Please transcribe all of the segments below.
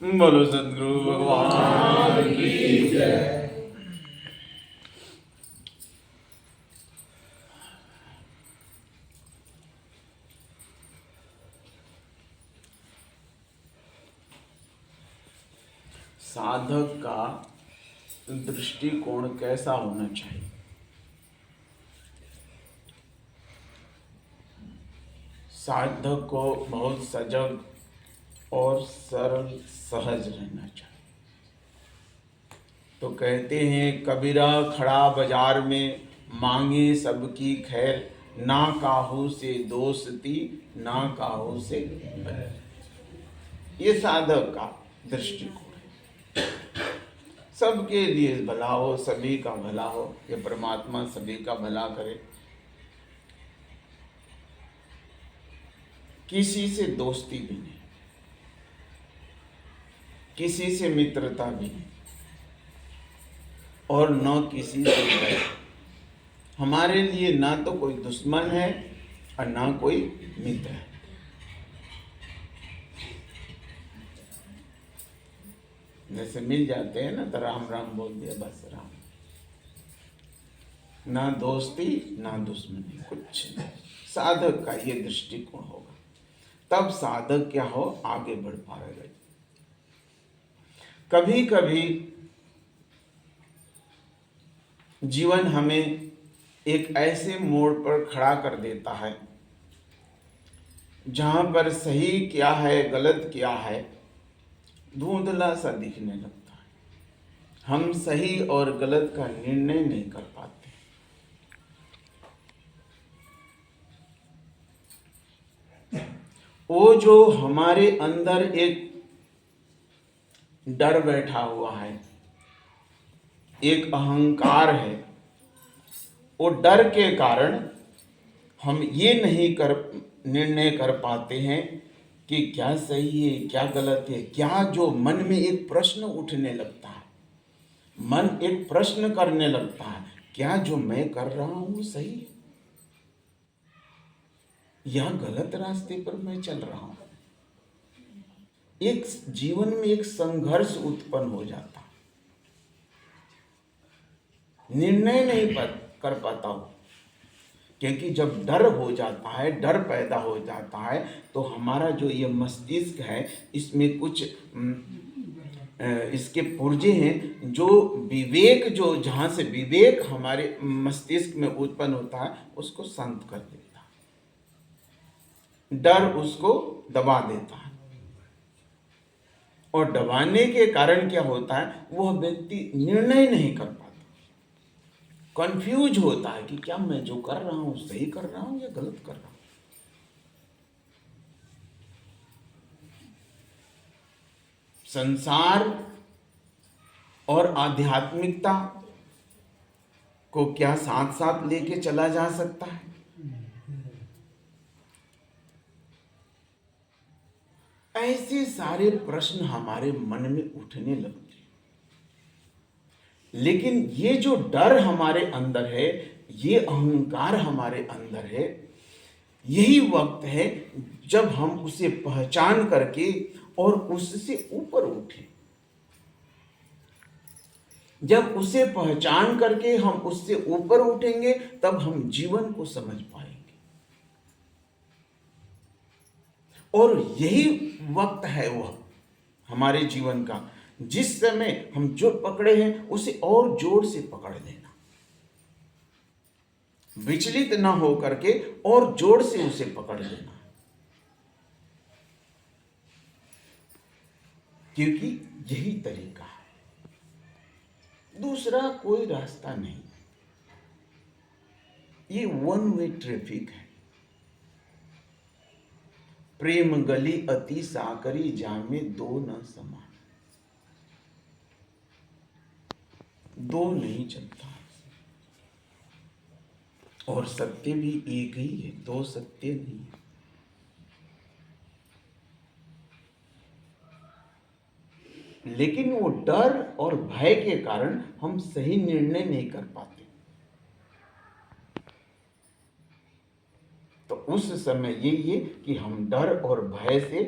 बोलो सदगुरु भगवान की जय। साधक का दृष्टिकोण कैसा होना चाहिए? साधक को बहुत सजग और सरल सहज रहना चाहिए। तो कहते हैं कबीरा खड़ा बाजार में मांगे सबकी खैर, ना काहू से दोस्ती ना काहू से बैर। ये साधक का दृष्टिकोण है। सबके लिए भला हो, सभी का भला हो, ये परमात्मा सभी का भला करे। किसी से दोस्ती भी नहीं, किसी से मित्रता भी नहीं, और न किसी से बैर। हमारे लिए ना तो कोई दुश्मन है और ना कोई मित्र है। जैसे मिल जाते हैं ना तो राम राम बोल दिया, बस राम। ना दोस्ती ना दुश्मनी, कुछ नहीं। साधक का ये दृष्टिकोण होगा तब साधक क्या हो, आगे बढ़ पाएगा। कभी कभी जीवन हमें एक ऐसे मोड़ पर खड़ा कर देता है जहां पर सही क्या है गलत क्या है धुंधला सा दिखने लगता है। हम सही और गलत का निर्णय नहीं कर पाते। वो जो हमारे अंदर एक डर बैठा हुआ है, एक अहंकार है, वो डर के कारण हम ये नहीं कर निर्णय कर पाते हैं कि क्या सही है क्या गलत है। क्या जो मन में एक प्रश्न उठने लगता है, मन एक प्रश्न करने लगता है, क्या जो मैं कर रहा हूं सही है या गलत रास्ते पर मैं चल रहा हूं। एक जीवन में एक संघर्ष उत्पन्न हो जाता, निर्णय नहीं कर पाता हूं। क्योंकि जब डर हो जाता है, डर पैदा हो जाता है, तो हमारा जो ये मस्तिष्क है इसमें कुछ इसके पुर्जे हैं जो विवेक, जो जहाँ से विवेक हमारे मस्तिष्क में उत्पन्न होता है उसको शांत कर देता है, डर उसको दबा देता है। और दबाने के कारण क्या होता है, वह व्यक्ति निर्णय नहीं कर पाता, कंफ्यूज होता है कि क्या मैं जो कर रहा हूं सही कर रहा हूं या गलत कर रहा हूं। संसार और आध्यात्मिकता को क्या साथ साथ लेके चला जा सकता है? ऐसे सारे प्रश्न हमारे मन में उठने लगते हैं। लेकिन ये जो डर हमारे अंदर है, ये अहंकार हमारे अंदर है, यही वक्त है जब हम उसे पहचान करके और उससे ऊपर उठे। जब उसे पहचान करके हम उससे ऊपर उठेंगे तब हम जीवन को समझ पाएंगे। और यही वक्त है वह हमारे जीवन का जिस समय हम जो पकड़े हैं उसे और जोर से पकड़ लेना, विचलित ना हो करके और जोर से उसे पकड़ लेना, क्योंकि यही तरीका है, दूसरा कोई रास्ता नहीं। ये वन वे ट्रैफिक है। प्रेम गली अति साकरी जामे दो न समान, दो नहीं चलता। और सत्य भी एक ही है, दो सत्य नहीं है। लेकिन वो डर और भय के कारण हम सही निर्णय नहीं कर पाते। तो उस समय यही है कि हम डर और भय से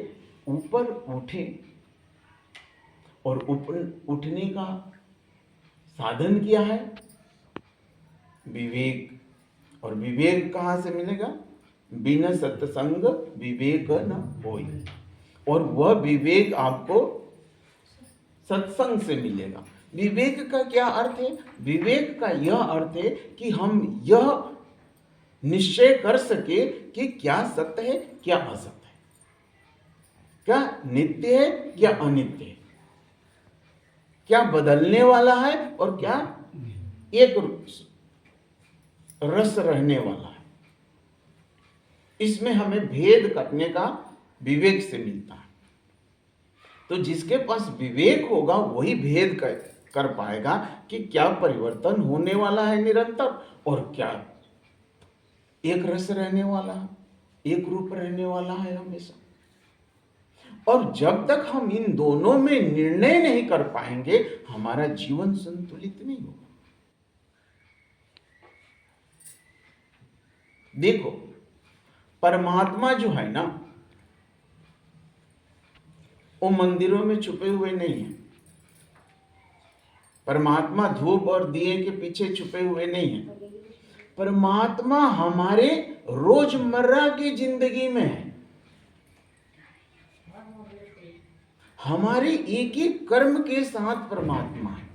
ऊपर उठें और उठने का साधन क्या है? विवेक। और विवेक कहाँ से मिलेगा? बिना सत्संग विवेक न होई। और वह विवेक आपको सत्संग से मिलेगा। विवेक का क्या अर्थ है? विवेक का यह अर्थ है कि हम यह निश्चय कर सके कि क्या सत्य है, क्या असत्य है, क्या नित्य है, क्या अनित्य है, क्या बदलने वाला है और क्या एक रस रहने वाला है। इसमें हमें भेद करने का विवेक से मिलता है। तो जिसके पास विवेक होगा वही भेद कर पाएगा कि क्या परिवर्तन होने वाला है निरंतर और क्या एक रस रहने वाला है, एक रूप रहने वाला है हमेशा। और जब तक हम इन दोनों में निर्णय नहीं कर पाएंगे हमारा जीवन संतुलित नहीं होगा। देखो, परमात्मा जो है ना, वो मंदिरों में छुपे हुए नहीं है। परमात्मा धूप और दिए के पीछे छुपे हुए नहीं है। परमात्मा हमारे रोजमर्रा की जिंदगी में है। हमारे एक एक कर्म के साथ परमात्मा है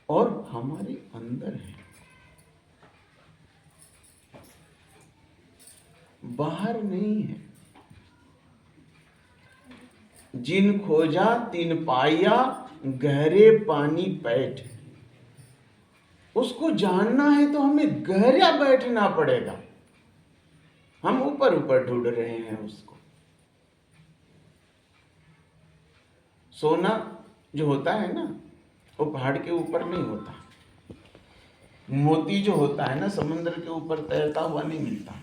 और हमारे अंदर है, बाहर नहीं है। जिन खोजा तिन पाया, गहरे पानी बैठ। उसको जानना है तो हमें गहरा बैठना पड़ेगा। हम ऊपर ऊपर ढूंढ रहे हैं उसको। सोना जो होता है ना, वो पहाड़ के ऊपर नहीं होता। मोती जो होता है ना, समुद्र के ऊपर तैरता हुआ नहीं मिलता,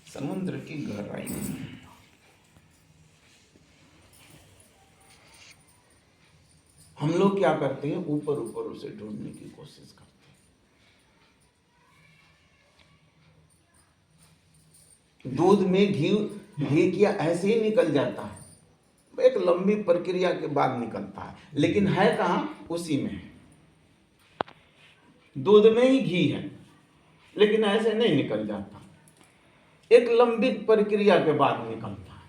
समुद्र की गहराई में मिलता। हम लोग क्या करते हैं? ऊपर ऊपर उसे ढूंढने की कोशिश करते हैं। दूध में घी क्या ऐसे ही निकल जाता है? एक लंबी प्रक्रिया के बाद निकलता है, लेकिन है कहां? उसी में है। दूध में ही घी है, लेकिन ऐसे नहीं निकल जाता, एक लंबी प्रक्रिया के बाद निकलता है।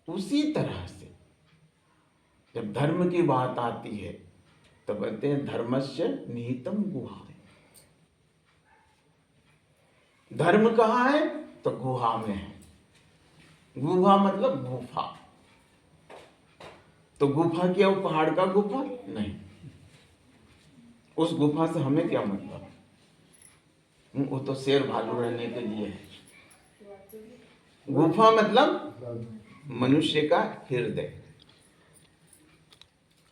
उसी तरह से जब धर्म की बात आती है तो कहते हैं धर्मस्य निहितम गुहा। धर्म कहाँ है? तो गुहा में है। गुहा मतलब गुफा। तो गुफा क्या वो पहाड़ का गुफा? नहीं। उस गुफा से हमें क्या मतलब? वो तो शेर भालू रहने के लिए है। गुफा मतलब मनुष्य का हृदय।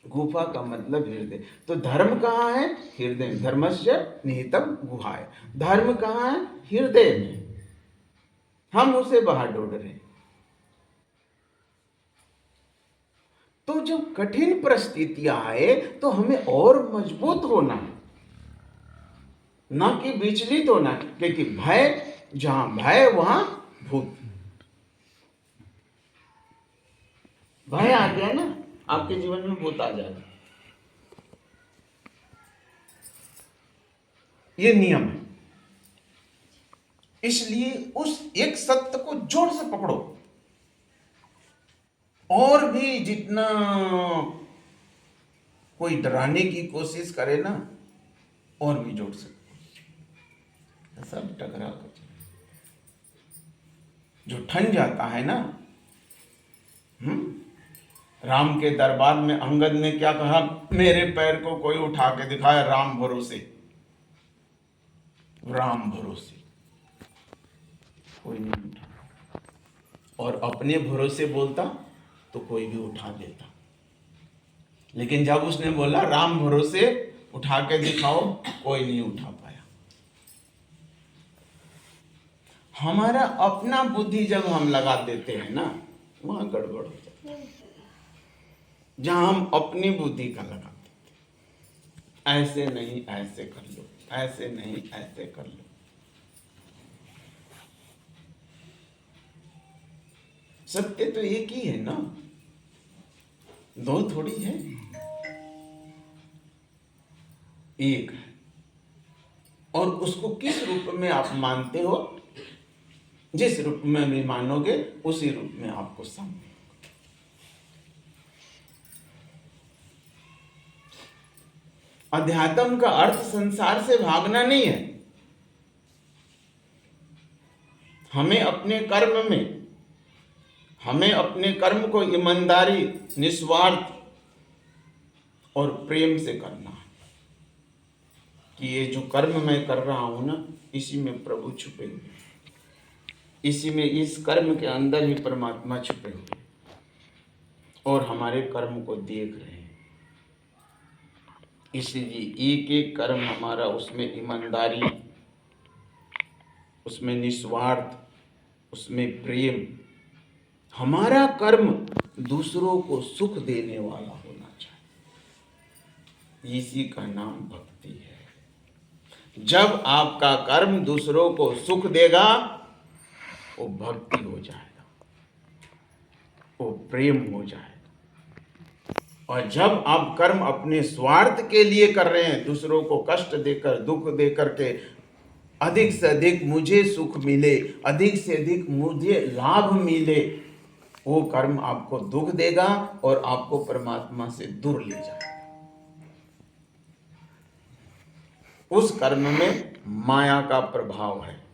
गुफा का मतलब हृदय। तो धर्म कहाँ है? हृदय। धर्मस्य निहितम गुहाय। धर्म कहाँ है? हृदय में। हम उसे बाहर ढूंढ रहे हैं। तो जब कठिन परिस्थितियां आए तो हमें और मजबूत होना है, ना कि विचलित होना है। क्योंकि भय, जहां भय वहां भूत। भय आ गया ना, आपके जीवन में भूत आ जाएगा। ये नियम है। इसलिए उस एक सत्य को जोर से पकड़ो। और भी जितना कोई डराने की कोशिश करे ना, और भी जोड़ सकते, सब टकरा कर जो ठन जाता है ना। राम के दरबार में अंगद ने क्या कहा? मेरे पैर को कोई उठा के दिखाया, राम भरोसे। राम भरोसे कोई नहीं उठा, और अपने भरोसे बोलता तो कोई भी उठा देता। लेकिन जब उसने बोला राम भरोसे उठा के दिखाओ, कोई नहीं उठा पाया। हमारा अपना बुद्धि जब हम लगा देते हैं ना, वहां गड़बड़ हो जाता है। जहां हम अपनी बुद्धि का लगाते थे, ऐसे नहीं ऐसे कर लो, ऐसे नहीं ऐसे कर लो। सत्य तो एक ही है ना, दो थोड़ी है, एक है। और उसको किस रूप में आप मानते हो, जिस रूप में भी मानोगे उसी रूप में आपको सामने। अध्यात्म का अर्थ संसार से भागना नहीं है। हमें अपने कर्म को ईमानदारी, निस्वार्थ और प्रेम से करना है कि ये जो कर्म मैं कर रहा हूं ना, इसी में प्रभु छुपे हुए, इसी में, इस कर्म के अंदर ही परमात्मा छुपे हुए और हमारे कर्म को देख रहे हैं। इसलिए एक एक कर्म हमारा, उसमें ईमानदारी, उसमें निस्वार्थ, उसमें प्रेम, हमारा कर्म दूसरों को सुख देने वाला होना चाहिए। इसी का नाम भक्ति है। जब आपका कर्म दूसरों को सुख देगा वो भक्ति हो जाएगा, वो प्रेम हो जाएगा। और जब आप कर्म अपने स्वार्थ के लिए कर रहे हैं, दूसरों को कष्ट देकर, दुख देकर के, अधिक से अधिक मुझे सुख मिले, अधिक से अधिक मुझे लाभ मिले, वो कर्म आपको दुख देगा और आपको परमात्मा से दूर ले जाएगा। उस कर्म में माया का प्रभाव है।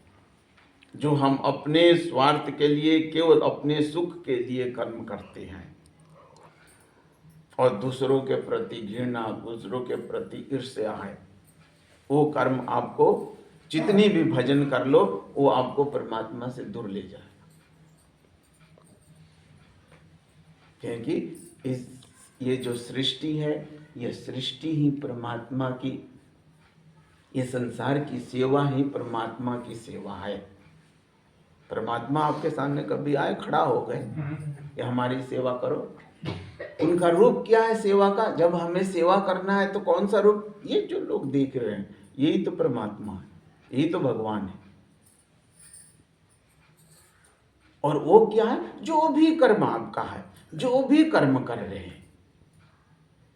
जो हम अपने स्वार्थ के लिए, केवल अपने सुख के लिए कर्म करते हैं और दूसरों के प्रति घृणा, दूसरों के प्रति ईर्ष्या है, वो कर्म आपको, जितनी भी भजन कर लो, वो आपको परमात्मा से दूर ले जाएगा। क्योंकि ये जो सृष्टि है, ये सृष्टि ही परमात्मा की, ये संसार की सेवा ही परमात्मा की सेवा है। परमात्मा आपके सामने कभी आए, खड़ा हो गए कि हमारी सेवा करो? उनका रूप क्या है सेवा का? जब हमें सेवा करना है तो कौन सा रूप? ये जो लोग देख रहे हैं, यही तो परमात्मा है, यही तो भगवान है। और वो क्या है? जो भी कर्म आपका है, जो भी कर्म कर रहे हैं,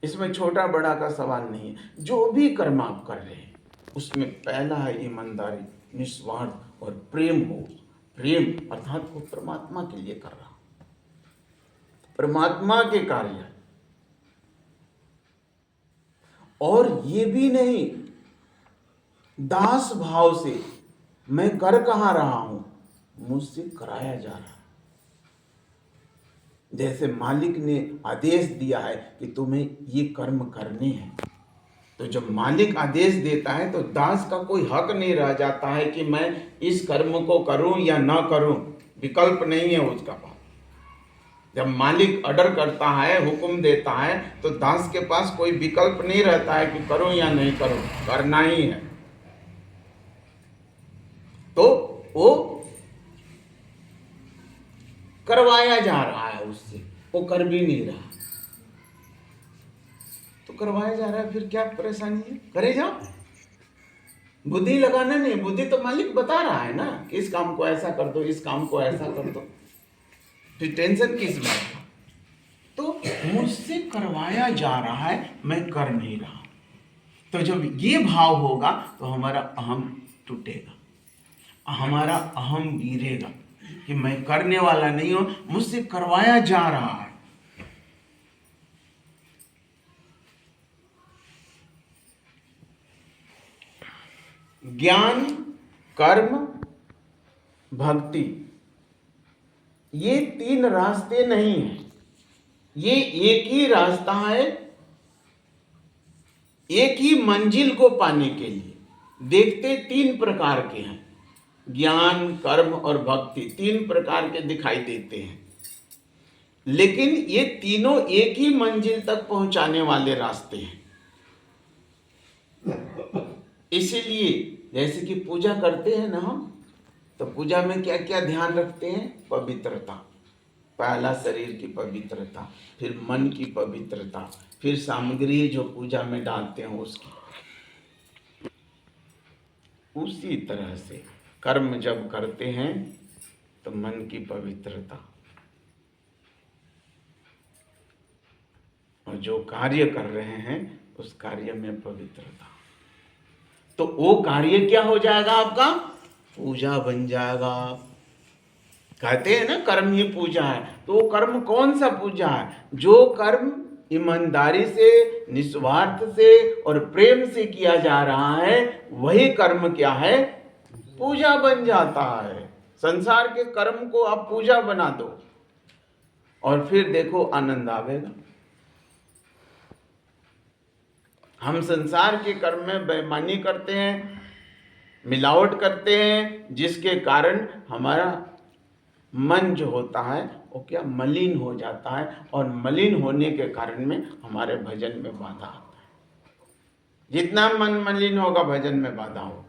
इसमें छोटा बड़ा का सवाल नहीं है। जो भी कर्म आप कर रहे हैं, उसमें पहला है ईमानदारी, निस्वार्थ और प्रेम हो। प्रेम अर्थात वो परमात्मा के लिए कर रहा, परमात्मा के कार्य। और ये भी नहीं दास भाव से, मैं कर कहाँ रहा हूं, मुझसे कराया जा रहा। जैसे मालिक ने आदेश दिया है कि तुम्हें ये कर्म करने हैं, तो जब मालिक आदेश देता है तो दास का कोई हक नहीं रह जाता है कि मैं इस कर्म को करूं या ना करूं, विकल्प नहीं है उसका पास। जब मालिक ऑर्डर करता है, हुक्म देता है, तो दास के पास कोई विकल्प नहीं रहता है कि करूं या नहीं करूं, करना ही है। तो वो करवाया जा रहा है उससे, वो कर भी नहीं रहा, तो करवाया जा रहा है, फिर क्या परेशानी है? करे जाओ। बुद्धि लगाना नहीं, बुद्धि तो मालिक बता रहा है ना कि इस काम को ऐसा कर दो, इस काम को ऐसा कर दो, फिर टेंशन किस बात का? तो मुझसे करवाया जा रहा है, मैं कर नहीं रहा। तो जब ये भाव होगा तो हमारा अहम टूटेगा, हमारा अहम गिरेगा कि मैं करने वाला नहीं हूं, मुझसे करवाया जा रहा है। ज्ञान, कर्म, भक्ति, ये तीन रास्ते नहीं हैं, ये एक ही रास्ता है। एक ही मंजिल को पाने के लिए देखते तीन प्रकार के हैं, ज्ञान, कर्म और भक्ति, तीन प्रकार के दिखाई देते हैं, लेकिन ये तीनों एक ही मंजिल तक पहुंचाने वाले रास्ते हैं। इसीलिए जैसे कि पूजा करते हैं ना हम, तो पूजा में क्या क्या ध्यान रखते हैं? पवित्रता, पहला शरीर की पवित्रता, फिर मन की पवित्रता, फिर सामग्री जो पूजा में डालते हैं उसकी। उसी तरह से कर्म जब करते हैं तो मन की पवित्रता, और जो कार्य कर रहे हैं उस कार्य में पवित्रता, तो वो कार्य क्या हो जाएगा? आपका पूजा बन जाएगा। कहते हैं ना कर्म ही पूजा है, तो वो कर्म कौन सा पूजा है? जो कर्म ईमानदारी से, निस्वार्थ से और प्रेम से किया जा रहा है, वही कर्म क्या है? पूजा बन जाता है। संसार के कर्म को आप पूजा बना दो और फिर देखो आनंद आवेगा। हम संसार के कर्म में बेईमानी करते हैं, मिलावट करते हैं, जिसके कारण हमारा मन जो होता है वो क्या मलिन हो जाता है, और मलिन होने के कारण में हमारे भजन में बाधा आता है। जितना मन मलिन होगा भजन में बाधा होगा,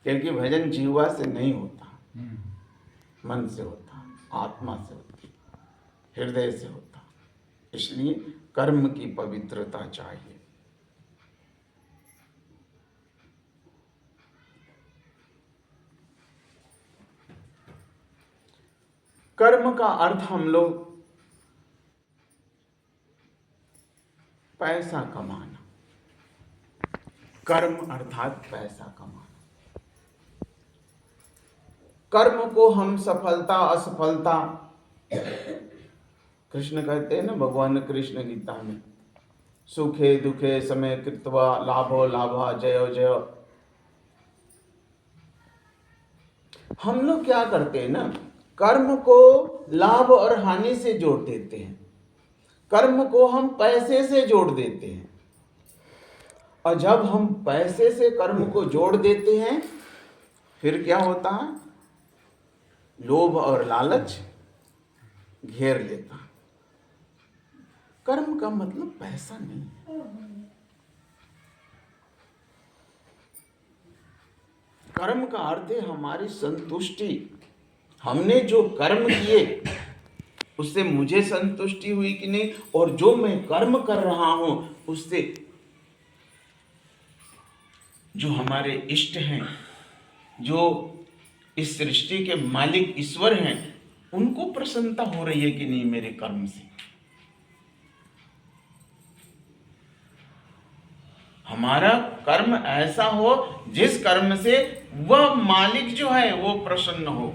क्योंकि भजन जीवा से नहीं होता, मन से होता, आत्मा से होता, हृदय से होता। इसलिए कर्म की पवित्रता चाहिए। कर्म का अर्थ हम लोग पैसा कमाना, कर्म अर्थात पैसा कमाना। कर्म को हम सफलता असफलता, कृष्ण कहते हैं ना, भगवान कृष्ण गीता में, सुखे दुखे समय कृत्वा लाभो लाभा जयो जयो। हम लोग क्या करते हैं ना, कर्म को लाभ और हानि से जोड़ देते हैं, कर्म को हम पैसे से जोड़ देते हैं, और जब हम पैसे से कर्म को जोड़ देते हैं फिर क्या होता है? लोभ और लालच घेर लेता है। कर्म का मतलब पैसा नहीं है। कर्म का अर्थ है हमारी संतुष्टि। हमने जो कर्म किए उससे मुझे संतुष्टि हुई कि नहीं, और जो मैं कर्म कर रहा हूं उससे जो हमारे इष्ट हैं, जो इस सृष्टि के मालिक ईश्वर हैं, उनको प्रसन्नता हो रही है कि नहीं मेरे कर्म से। हमारा कर्म ऐसा हो जिस कर्म से वह मालिक जो है वो प्रसन्न हो।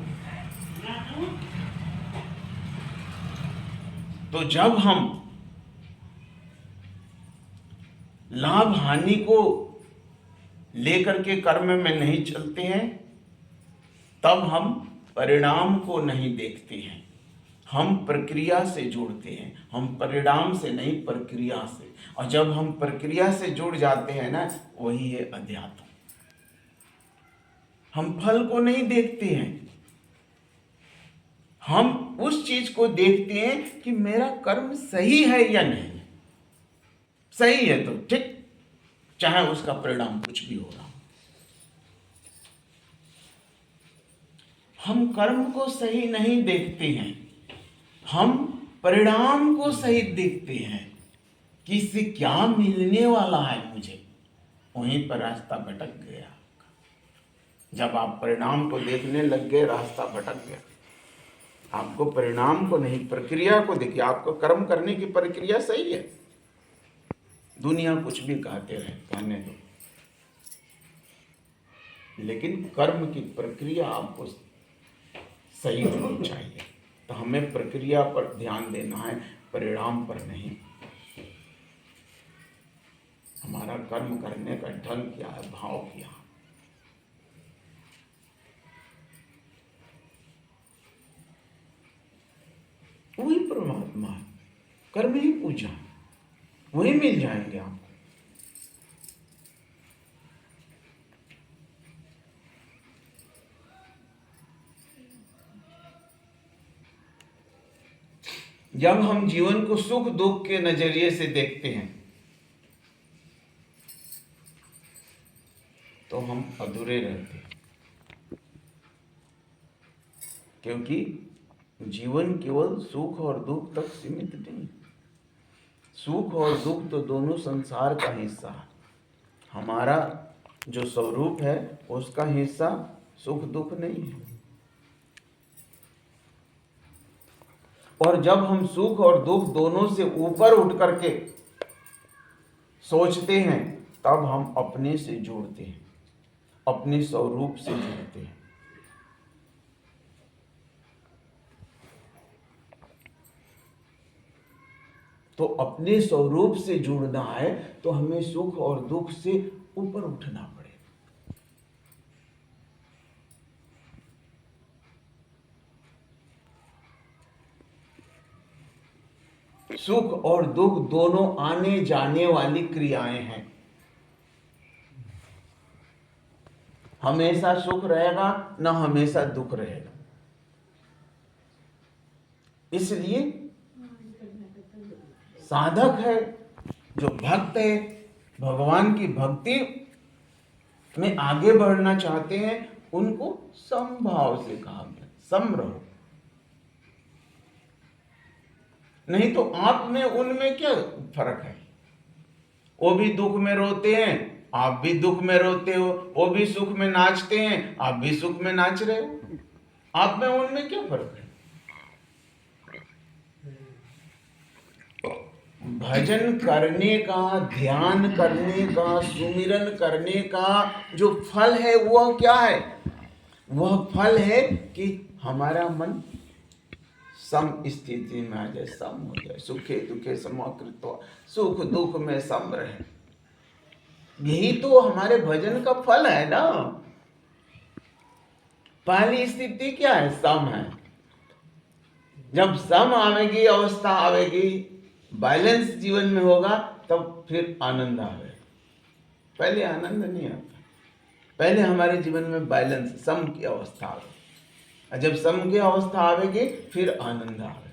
तो जब हम लाभ हानि को लेकर के कर्म में नहीं चलते हैं, तब हम परिणाम को नहीं देखते हैं, हम प्रक्रिया से जुड़ते हैं। हम परिणाम से नहीं, प्रक्रिया से। और जब हम प्रक्रिया से जुड़ जाते हैं ना, वही है अध्यात्म। हम फल को नहीं देखते हैं, हम उस चीज को देखते हैं कि मेरा कर्म सही है या नहीं। सही है तो ठीक, चाहे उसका परिणाम कुछ भी हो रहा हो। हम कर्म को सही नहीं देखते हैं, हम परिणाम को सही देखते हैं कि इससे क्या मिलने वाला है मुझे। वहीं पर रास्ता भटक गया। जब आप परिणाम को देखने लग गए, रास्ता भटक गया। आपको परिणाम को नहीं, प्रक्रिया को देखिए। आपको कर्म करने की प्रक्रिया सही है, दुनिया कुछ भी कहते रहे, कहने दो, लेकिन कर्म की प्रक्रिया आपको सही होनी चाहिए। तो हमें प्रक्रिया पर ध्यान देना है, परिणाम पर नहीं। हमारा कर्म करने का ढंग क्या है, भाव क्या है। वही परमात्मा है, कर्म ही पूजा, वही मिल जाएंगे आपको। जब हम जीवन को सुख दुख के नजरिए से देखते हैं तो हम अधूरे रहते हैं, क्योंकि जीवन केवल सुख और दुख तक सीमित नहीं। सुख और दुख तो दोनों संसार का हिस्सा है। हमारा जो स्वरूप है उसका हिस्सा सुख दुख नहीं है। और जब हम सुख और दुख दोनों से ऊपर उठ करके सोचते हैं, तब हम अपने से जुड़ते हैं, अपने स्वरूप से जुड़ते हैं। तो अपने स्वरूप से जुड़ना है तो हमें सुख और दुख से ऊपर उठना पड़ेगा। सुख और दुख दोनों आने जाने वाली क्रियाएं हैं। हमेशा सुख रहेगा ना हमेशा दुख रहेगा। इसलिए साधक है, जो भक्त है, भगवान की भक्ति में आगे बढ़ना चाहते हैं, उनको समभाव से कहा गया, सम रहो। नहीं तो आप में उनमें क्या फर्क है? वो भी दुख में रोते हैं, आप भी दुख में रोते हो। वो भी सुख में नाचते हैं, आप भी सुख में नाच रहे हो। आप में उनमें क्या फर्क है? भजन करने का, ध्यान करने का, सुमिरन करने का जो फल है वह क्या है? वह फल है कि हमारा मन सम स्थिति में आ जाए, सम हो जाए, सुखे दुखे समकृत्वा, सुख दुख में सम रहे। यही तो हमारे भजन का फल है ना। पहली स्थिति क्या है? सम है। जब सम आवेगी, अवस्था आवेगी, बैलेंस जीवन में होगा, तब फिर आनंद आवेगा। पहले आनंद नहीं आता। पहले हमारे जीवन में बैलेंस, सम की अवस्था आवेगी। जब सम की अवस्था आवेगी, फिर आनंद आवेगा।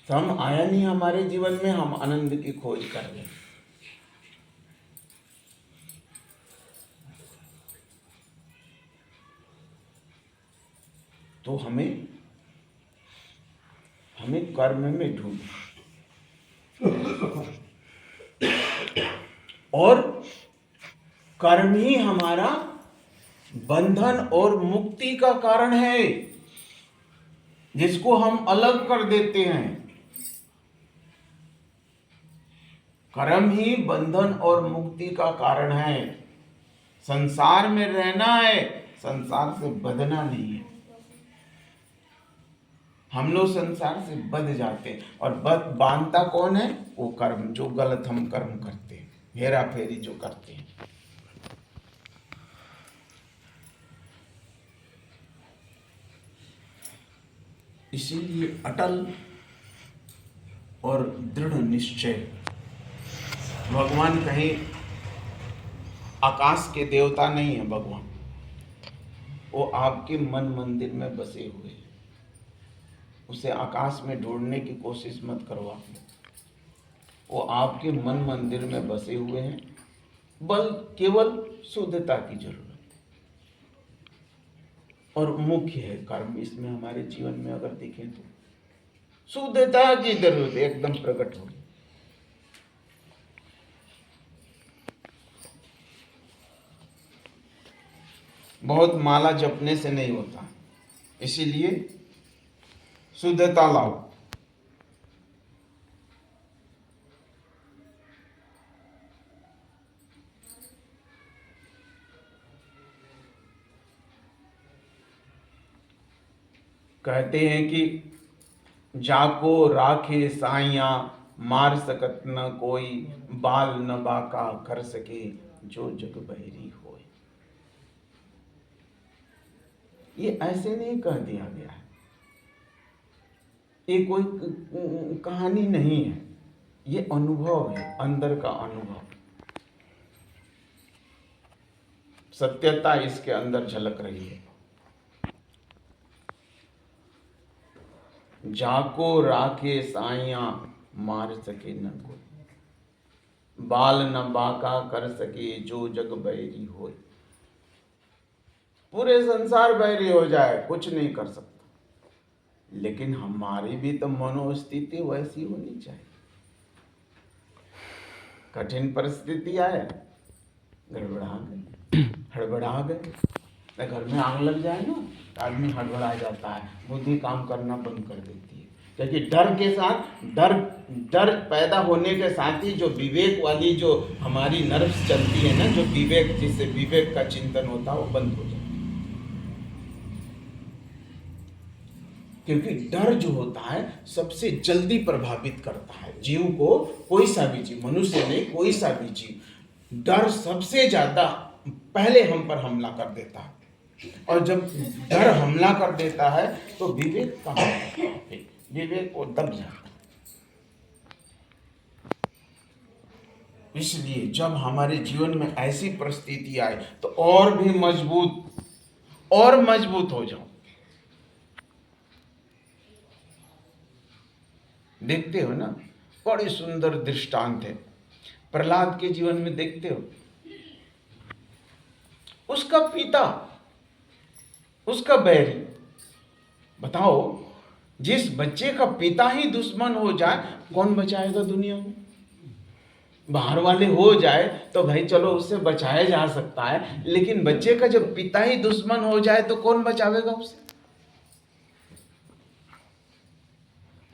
सम आया नहीं हमारे जीवन में, हम आनंद की खोज कर रहे हैं। तो हमें कर्म में ढूंढना, और कर्म ही हमारा बंधन और मुक्ति का कारण है, जिसको हम अलग कर देते हैं। कर्म ही बंधन और मुक्ति का कारण है। संसार में रहना है, संसार से बंधना नहीं है। हम लोग संसार से बंध जाते हैं, और बांधता कौन है? वो कर्म, जो गलत हम कर्म करते हैं, हेरा फेरी जो करते हैं। इसीलिए अटल और दृढ़ निश्चय। भगवान कहीं आकाश के देवता नहीं है। भगवान वो आपके मन मंदिर में बसे हुए हैं। उसे आकाश में ढूंढने की कोशिश मत करो आप। वो आपके मन मंदिर में बसे हुए हैं। केवल शुद्धता की जरूरत है, और मुख्य है कर्म। इसमें हमारे जीवन में अगर देखें तो शुद्धता की जरूरत है, एकदम प्रकट होगी। बहुत माला जपने से नहीं होता, इसीलिए शुद्धता लाओ। कहते हैं कि जाको राखे साइया, मार सकत न कोई, बाल न बाका कर सके, जो जग बहरी होए। ये ऐसे नहीं कह दिया गया है, ये कोई कहानी नहीं है, ये अनुभव है, अंदर का अनुभव। सत्यता इसके अंदर झलक रही है। जाको राखे साइया, मार सके न कोई, बाल न बाका कर सके, जो जग बैरी होए। पूरे संसार बैरी हो जाए, कुछ नहीं कर सकता, लेकिन हमारी भी तो मनोस्थिति वैसी होनी चाहिए। कठिन परिस्थिति आए, गड़बड़ा गए, हड़बड़ा गए, तो घर में आग लग जाए ना तो आदमी हड़बड़ा जाता है, बुद्धि काम करना बंद कर देती है। क्योंकि डर के साथ डर पैदा होने के साथ ही जो विवेक वाली जो हमारी नर्व्स चलती है ना, जो विवेक, जिससे विवेक का चिंतन होता है, वो बंद हो जाता है। क्योंकि डर जो होता है सबसे जल्दी प्रभावित करता है जीव को। कोई सा भी जीव, मनुष्य नहीं, कोई सा भी जीव, डर सबसे ज्यादा पहले हम पर हमला कर देता है। और जब डर हमला कर देता है तो विवेक कहाँ है? विवेक वो दब जाता है। इसलिए जब हमारे जीवन में ऐसी परिस्थिति आए तो और भी मजबूत हो जाओ। देखते हो ना, बड़े सुंदर दृष्टांत है प्रहलाद के जीवन में। देखते हो, उसका पिता, उसका बैरी, बताओ, जिस बच्चे का पिता ही दुश्मन हो जाए, कौन बचाएगा दुनिया में? बाहर वाले हो जाए तो भाई चलो उससे बचाया जा सकता है, लेकिन बच्चे का जब पिता ही दुश्मन हो जाए तो कौन बचावेगा उसे?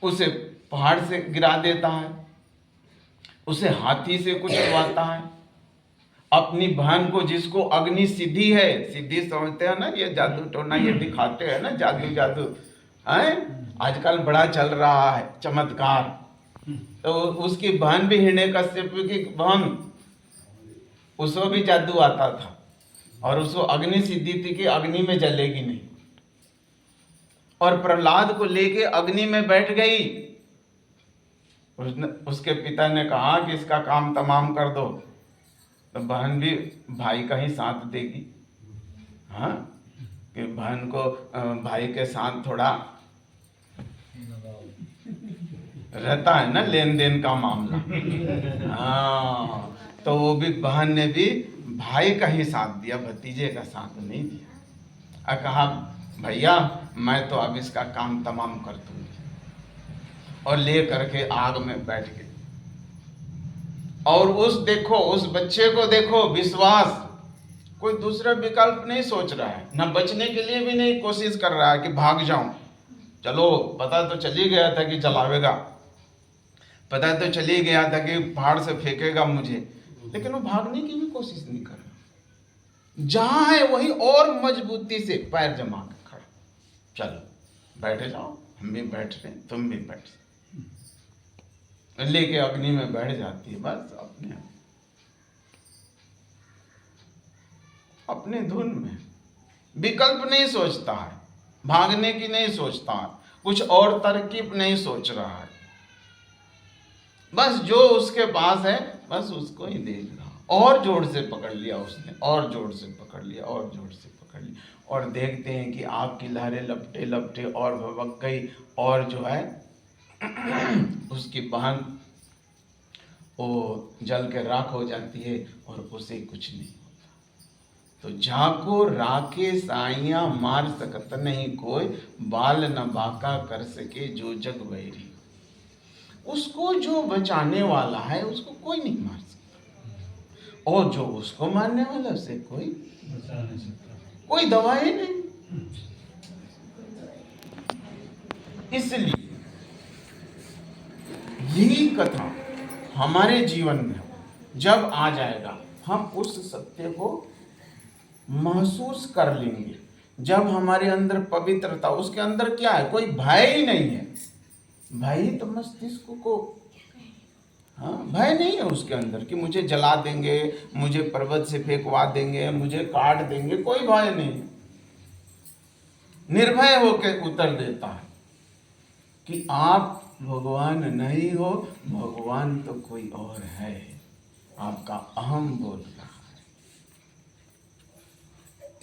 उसे पहाड़ से गिरा देता है, उसे हाथी से कुचलवाता है। अपनी बहन को, जिसको अग्नि सिद्धि है, सिद्धि समझते हैं ना, ये जादू टोना ये दिखाते हैं ना, जादू है आजकल बड़ा चल रहा है, चमत्कार। तो उसकी बहन भी हिरण्यकश्यप की बहन, उसको भी जादू आता था और उसको अग्नि सिद्धि थी कि अग्नि में जलेगी नहीं, और प्रहलाद को लेके अग्नि में बैठ गई। उसके पिता ने कहा कि इसका काम तमाम कर दो, तो बहन भी भाई का ही साथ देगी। हाँ, कि बहन को भाई के साथ थोड़ा रहता है ना, लेन देन का मामला। हाँ, तो वो भी बहन ने भी भाई का ही साथ दिया, भतीजे का साथ नहीं दिया। और कहा भैया मैं तो अब इसका काम तमाम कर दूंगी, और ले करके आग में बैठ गई। और उस बच्चे को देखो, विश्वास, कोई दूसरा विकल्प नहीं सोच रहा है, ना बचने के लिए भी नहीं कोशिश कर रहा है कि भाग जाऊं। चलो, पता तो चली गया था कि जलावेगा, पता तो चली गया था कि पहाड़ से फेंकेगा मुझे, लेकिन वो भागने की भी कोशिश नहीं कर रहा। जहां है वहीं और मजबूती से पैर जमा कर खड़ा, चलो बैठे जाओ, हम भी बैठ रहे, तुम भी बैठ। लेके अग्नि में बैठ जाती है, बस अपने धुन में, विकल्प नहीं सोचता है, भागने की नहीं सोचता है, कुछ और तरकीब नहीं सोच रहा है, बस जो उसके पास है बस उसको ही देख रहा। और जोर से पकड़ लिया उसने, और जोर से पकड़ लिया, और जोर से पकड़ लिया, और देखते हैं कि आग की लहरें लपटे लपटे और भभक गई, और जो है उसकी बहन वो जल के राख हो जाती है, और उसे कुछ नहीं होता। तो जाको राखे साइया मार सकत नहीं कोई, बाल न बाका कर सके जो जग वैरी। उसको जो बचाने वाला है उसको कोई नहीं मार सकता, और जो उसको मारने वाला उसे कोई बचा नहीं सकता, कोई दवा ही नहीं। इसलिए यही कथा हमारे जीवन में जब आ जाएगा, हम उस सत्य को महसूस कर लेंगे। जब हमारे अंदर पवित्रता, उसके अंदर क्या है, कोई भय ही नहीं है। भय तो मस्तिष्क को, हाँ, भय नहीं है उसके अंदर कि मुझे जला देंगे, मुझे पर्वत से फेंकवा देंगे, मुझे काट देंगे, कोई भय नहीं। निर्भय होकर उत्तर देता है कि आप भगवान नहीं हो, भगवान तो कोई और है, आपका अहम बोल रहा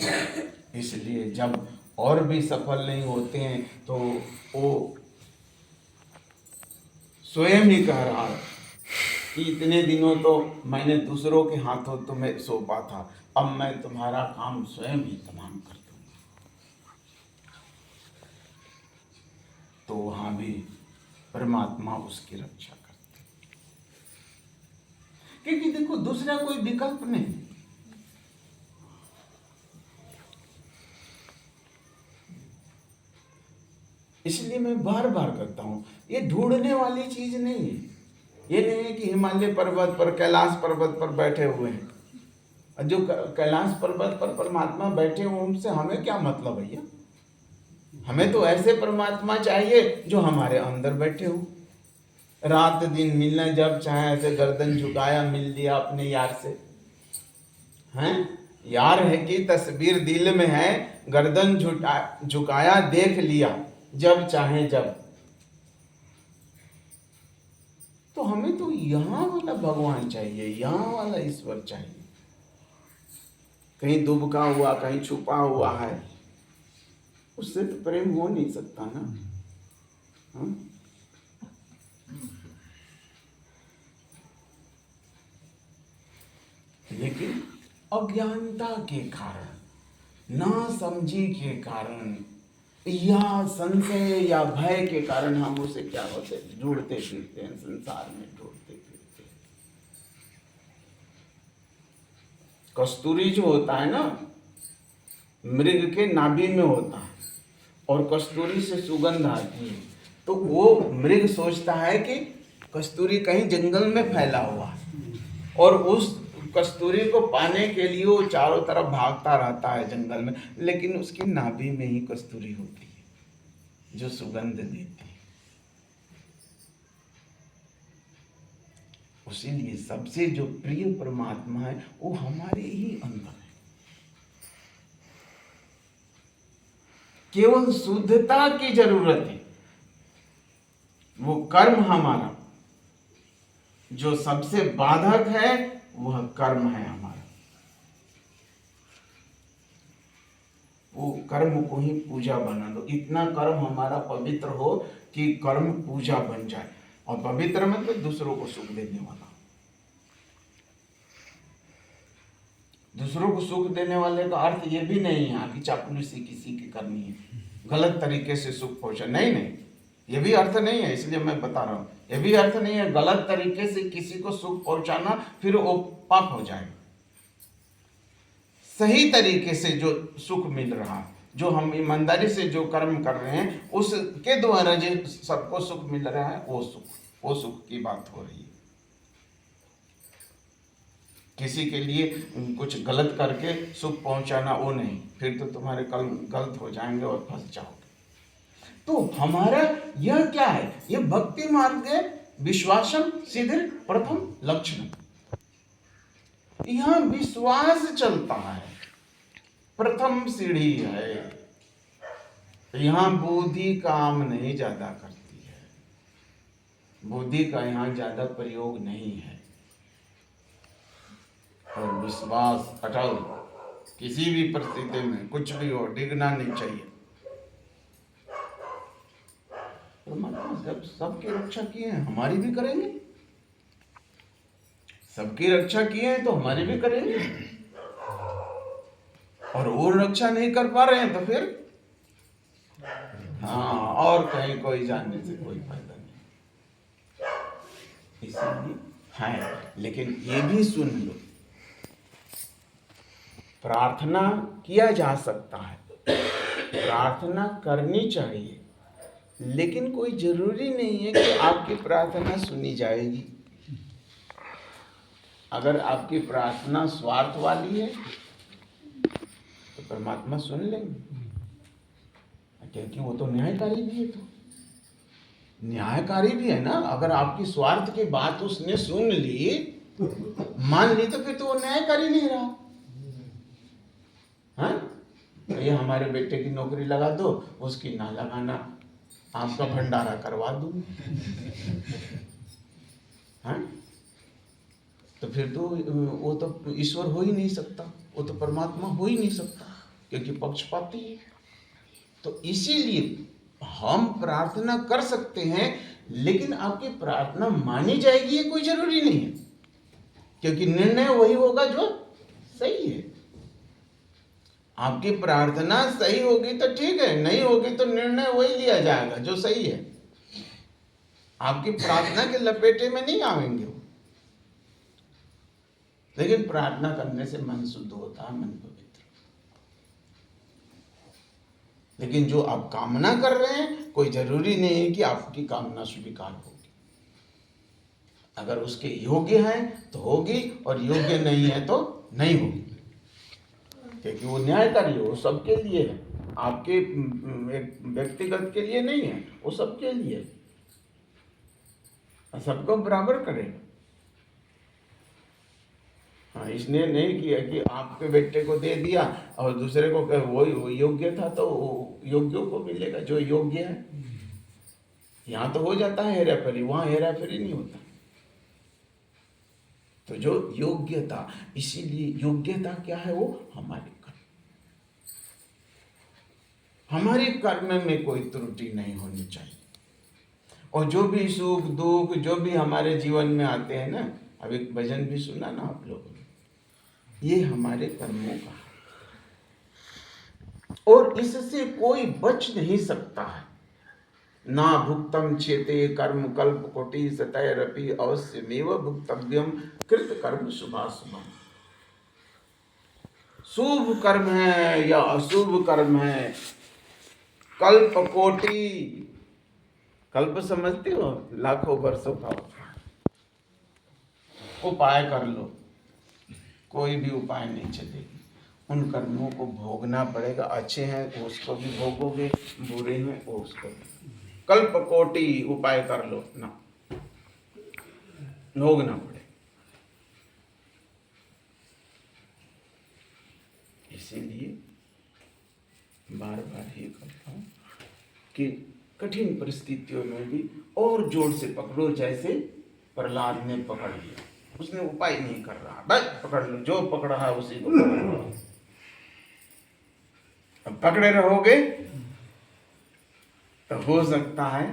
है। इसलिए जब और भी सफल नहीं होते हैं तो वो स्वयं ही कह रहा है कि इतने दिनों तो मैंने दूसरों के हाथों तुम्हें सौंपा था, अब मैं तुम्हारा काम स्वयं ही तमाम कर दूंगा। तो वहां भी परमात्मा उसकी रक्षा करते, क्योंकि देखो दूसरा कोई विकल्प नहीं। इसलिए मैं बार बार करता हूँ, ये ढूंढने वाली चीज नहीं है। ये नहीं है कि हिमालय पर्वत पर, कैलाश पर्वत पर बैठे हुए हैं, और जो कैलाश पर्वत पर परमात्मा बैठे हुए उनसे हमें क्या मतलब भैया। हमें तो ऐसे परमात्मा चाहिए जो हमारे अंदर बैठे हो, रात दिन मिलना, जब चाहे ऐसे गर्दन झुकाया मिल लिया अपने यार से। हैं यार है कि तस्वीर दिल में है, गर्दन झुकाया देख लिया जब चाहे जब। तो हमें तो यहाँ वाला भगवान चाहिए, यहाँ वाला ईश्वर चाहिए। कहीं दुबका हुआ, कहीं छुपा हुआ है, उससे तो प्रेम हो नहीं सकता ना। हाँ? लेकिन अज्ञानता के कारण, ना समझी के कारण, या संशय या भय के कारण हम उसे क्या होते ढूंढते फिरते हैं, संसार में ढूंढते फिरते हैं। कस्तूरी जो होता है ना, मृग के नाभि में होता है, और कस्तूरी से सुगंध आती है, तो वो मृग सोचता है कि कस्तूरी कहीं जंगल में फैला हुआ है, और उस कस्तूरी को पाने के लिए वो चारों तरफ भागता रहता है जंगल में, लेकिन उसकी नाभि में ही कस्तूरी होती है जो सुगंध देती है। उसीलिए सबसे जो प्रिय परमात्मा है वो हमारे ही अंदर है। केवल शुद्धता की जरूरत है। वो कर्म हमारा जो सबसे बाधक है, वह कर्म है हमारा। वो कर्म को ही पूजा बना दो, इतना कर्म हमारा पवित्र हो कि कर्म पूजा बन जाए। और पवित्र मतलब दूसरों को सुख देने वाला। दूसरों को सुख देने वाले का अर्थ ये भी नहीं है कि चापलूसी किसी की करनी है, गलत तरीके से सुख पहुंचा, नहीं नहीं, ये भी अर्थ नहीं है। इसलिए मैं बता रहा हूँ, ये भी अर्थ नहीं है गलत तरीके से किसी को सुख पहुंचाना, फिर वो पाप हो जाएगा। सही तरीके से जो सुख मिल रहा है, जो हम ईमानदारी से जो कर्म कर रहे हैं, उसके द्वारा जो सबको सुख मिल रहा है, वो सुख की बात हो रही है। किसी के लिए कुछ गलत करके सुख पहुंचाना वो नहीं, फिर तो तुम्हारे कर्म गलत हो जाएंगे और फंस जाओगे। तो हमारा यह क्या है, यह भक्ति मार्ग है। विश्वासम सिद्धिर प्रथम लक्षण, यहां विश्वास चलता है, प्रथम सीढ़ी है। यहां बुद्धि काम नहीं ज्यादा करती है, बुद्धि का यहां ज्यादा प्रयोग नहीं है। और विश्वास अटल, किसी भी परिस्थिति में कुछ भी हो डिगना नहीं चाहिए। परमात्मा जब सबकी रक्षा किए हैं, हमारी भी करेंगे। सबकी रक्षा किए हैं तो हमारी भी करेंगे। और वो रक्षा नहीं कर पा रहे हैं तो फिर हाँ, और कहीं कोई जानने से कोई फायदा नहीं। इसलिए है, लेकिन ये भी सुन लो, प्रार्थना किया जा सकता है, प्रार्थना करनी चाहिए, लेकिन कोई जरूरी नहीं है कि आपकी प्रार्थना सुनी जाएगी। अगर आपकी प्रार्थना स्वार्थ वाली है तो परमात्मा सुन लेंगे, क्योंकि वो तो न्यायकारी भी है। तो न्यायकारी भी है ना। अगर आपकी स्वार्थ की बात उसने सुन ली, मान ली, तो फिर तो वो न्यायकारी नहीं रहा। हाँ, तो ये हमारे बेटे की नौकरी लगा दो, उसकी ना लगाना, आपका भंडारा करवा दूं। हाँ, तो फिर तो वो तो ईश्वर हो ही नहीं सकता, वो तो परमात्मा हो ही नहीं सकता, क्योंकि पक्षपाती है। तो इसीलिए हम प्रार्थना कर सकते हैं, लेकिन आपकी प्रार्थना मानी जाएगी ये कोई जरूरी नहीं है, क्योंकि निर्णय वही होगा जो सही है। आपकी प्रार्थना सही होगी तो ठीक है, नहीं होगी तो निर्णय वही लिया जाएगा जो सही है। आपकी प्रार्थना के लपेटे में नहीं आएंगे वो, लेकिन प्रार्थना करने से मन शुद्ध होता है, मन पवित्र। लेकिन जो आप कामना कर रहे हैं, कोई जरूरी नहीं है कि आपकी कामना स्वीकार होगी। अगर उसके योग्य हैं तो होगी, और योग्य नहीं है तो नहीं होगी, क्योंकि वो न्यायकारी है, वो सबके लिए है, आपके एक व्यक्तिगत के लिए नहीं है, वो सबके लिए है, सबको बराबर करेगा। हाँ, इसने नहीं किया कि आपके बेटे को दे दिया और दूसरे को वो योग्य था तो योग्यों को मिलेगा जो योग्य है। यहाँ तो हो जाता है हेरा फेरी, वहाँ हेरा फेरी नहीं होता। तो जो योग्यता, इसीलिए योग्यता क्या है, वो हमारे कर्म, हमारे कर्म में कोई त्रुटि नहीं होनी चाहिए। और जो भी सुख दुख जो भी हमारे जीवन में आते हैं ना, अब एक भजन भी सुना ना आप लोगों ने, ये हमारे कर्मों का है, और इससे कोई बच नहीं सकता है। ना भुक्तम चेते कर्म कल्प कोटि सतैरपि अवश्यमेव भुक्तव्यम कृत कर्म शुभाशुभम। शुभ कर्म है या अशुभ कर्म है, कल्प कोटि, कल्प समझते हो, लाखों वर्षों का उपाय कर लो, कोई भी उपाय नहीं चलेगी, उन कर्मों को भोगना पड़ेगा। अच्छे हैं उसको भी भोगोगे, बुरे हैं वो उसको भी। कल्प कोटि उपाय कर लो ना, भोगना पड़ेगा। इसीलिए बार बार ये कहता हूं कि कठिन परिस्थितियों में भी और जोर से पकड़ो, जैसे प्रहलाद ने पकड़ लिया। उसने उपाय नहीं कर रहा, बस पकड़ लो, जो पकड़ रहा है उसी को पकड़ लो। अब पकड़े रहोगे तो हो सकता है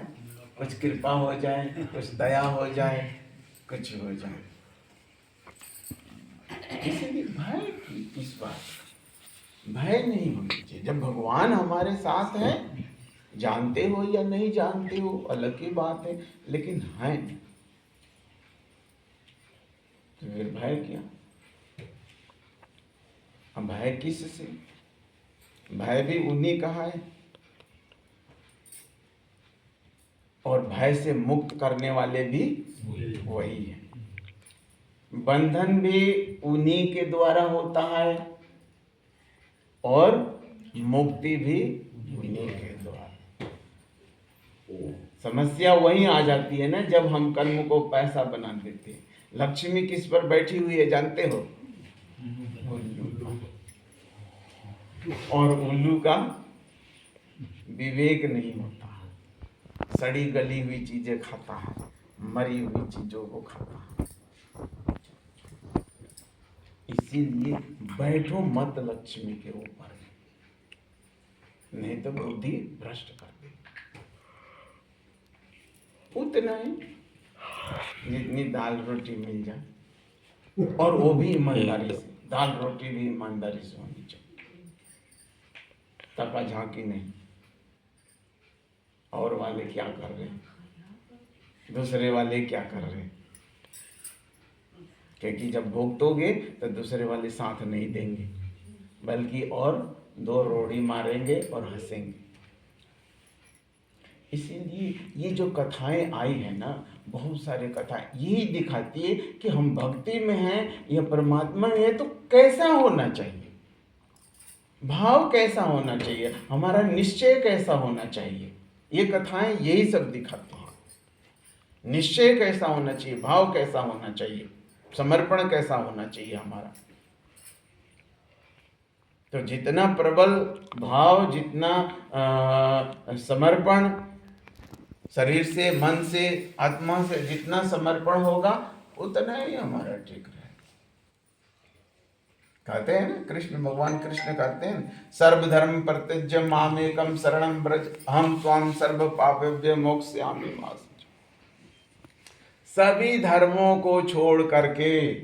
कुछ कृपा हो जाए, कुछ दया हो जाए, कुछ हो जाए। इसलिए भय की इस बात का भय नहीं होना चाहिए। जब भगवान हमारे साथ हैं, जानते हो या नहीं जानते हो अलग की बात है, लेकिन हैं तो फिर भय क्या? हम भय किससे? भय भी उन्हीं का है, और भय से मुक्त करने वाले भी वही है। बंधन भी उन्हीं के द्वारा होता है, और मुक्ति भी उन्हीं के द्वारा। समस्या वही आ जाती है ना, जब हम कर्म को पैसा बना देते हैं। लक्ष्मी किस पर बैठी हुई है जानते हो? उल्लू पर। और उल्लू का विवेक नहीं होता, सड़ी गली हुई चीजें खाता है, मरी हुई चीजों को खाता है। इसीलिए बैठो मत लक्ष्मी के ऊपर, नहीं तो बुद्धि भ्रष्ट कर देगी। उतना ही जितनी दाल रोटी मिल जाए, और वो भी ईमानदारी से, दाल रोटी भी ईमानदारी से होनी चाहिए, तपा झांकी नहीं। और वाले क्या कर रहे हैं, दूसरे वाले क्या कर रहे हैं, क्योंकि जब भोगतोगे तो दूसरे वाले साथ नहीं देंगे, बल्कि और दो रोड़ी मारेंगे और हंसेंगे। इसीलिए ये जो कथाएं आई है ना, बहुत सारे कथाएं यही दिखाती है कि हम भक्ति में हैं या परमात्मा में है तो कैसा होना चाहिए, भाव कैसा होना चाहिए, हमारा निश्चय कैसा होना चाहिए। ये कथाएं यही सब दिखाती हैं। निश्चय कैसा होना चाहिए, भाव कैसा होना चाहिए, समर्पण कैसा होना चाहिए हमारा। तो जितना प्रबल भाव, जितना समर्पण, शरीर से, मन से, आत्मा से जितना समर्पण होगा, उतना ही हमारा ठीक रहेगा। कहते हैं ना, कृष्ण भगवान कृष्ण कहते हैं, सर्वधर्म परित्यज्य मामेकम शरणं व्रज अहम त्वां सर्व पापेभ्यो मोक्षयामि मा शुचि। सभी धर्मों को छोड़ करके,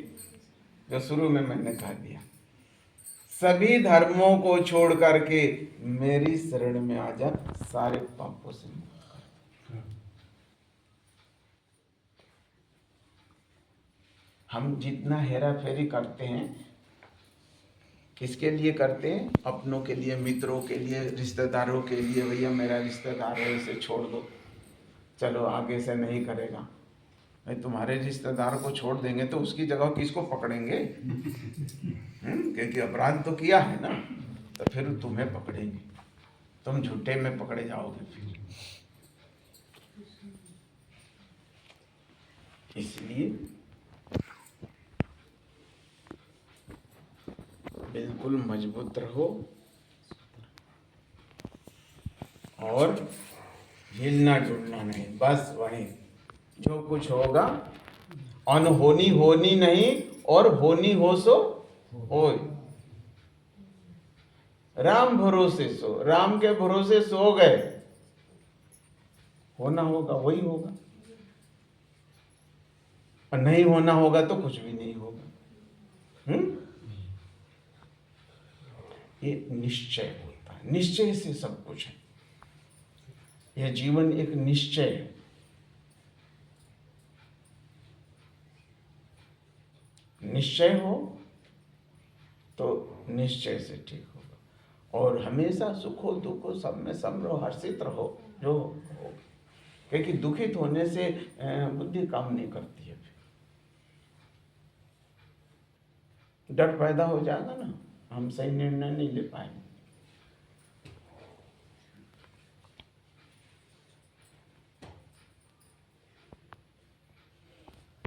जो शुरू में मैंने कहा दिया, सभी धर्मों को छोड़ करके मेरी शरण में आ जा, सारे पापों से मुक्त कर। हम जितना हेरा फेरी करते हैं किसके लिए करते हैं? अपनों के लिए, मित्रों के लिए, रिश्तेदारों के लिए। भैया मेरा रिश्तेदार है, इसे छोड़ दो, चलो आगे से नहीं करेगा। भाई तुम्हारे रिश्तेदार को छोड़ देंगे तो उसकी जगह किसको पकड़ेंगे? क्योंकि अपराध तो किया है ना, तो फिर तुम्हें पकड़ेंगे, तुम झूठे में पकड़े जाओगे फिर। इसलिए बिल्कुल मजबूत रहो और हिलना डुलना नहीं, बस वहीं जो कुछ होगा। अनहोनी होनी नहीं और होनी हो सो होय। राम भरोसे सो, राम के भरोसे सो गए, होना होगा वही होगा, और नहीं होना होगा तो कुछ भी नहीं होगा। ये निश्चय होता है, निश्चय से सब कुछ है। यह जीवन एक निश्चय है। निश्चय हो तो निश्चय से ठीक होगा, और हमेशा सुख हो दुख हो सब में सम रहो, हर्षित रहो जो हो। क्योंकि दुखित होने से बुद्धि काम नहीं करती है, डर पैदा हो जाएगा ना, हम सही निर्णय नहीं ले पाएंगे।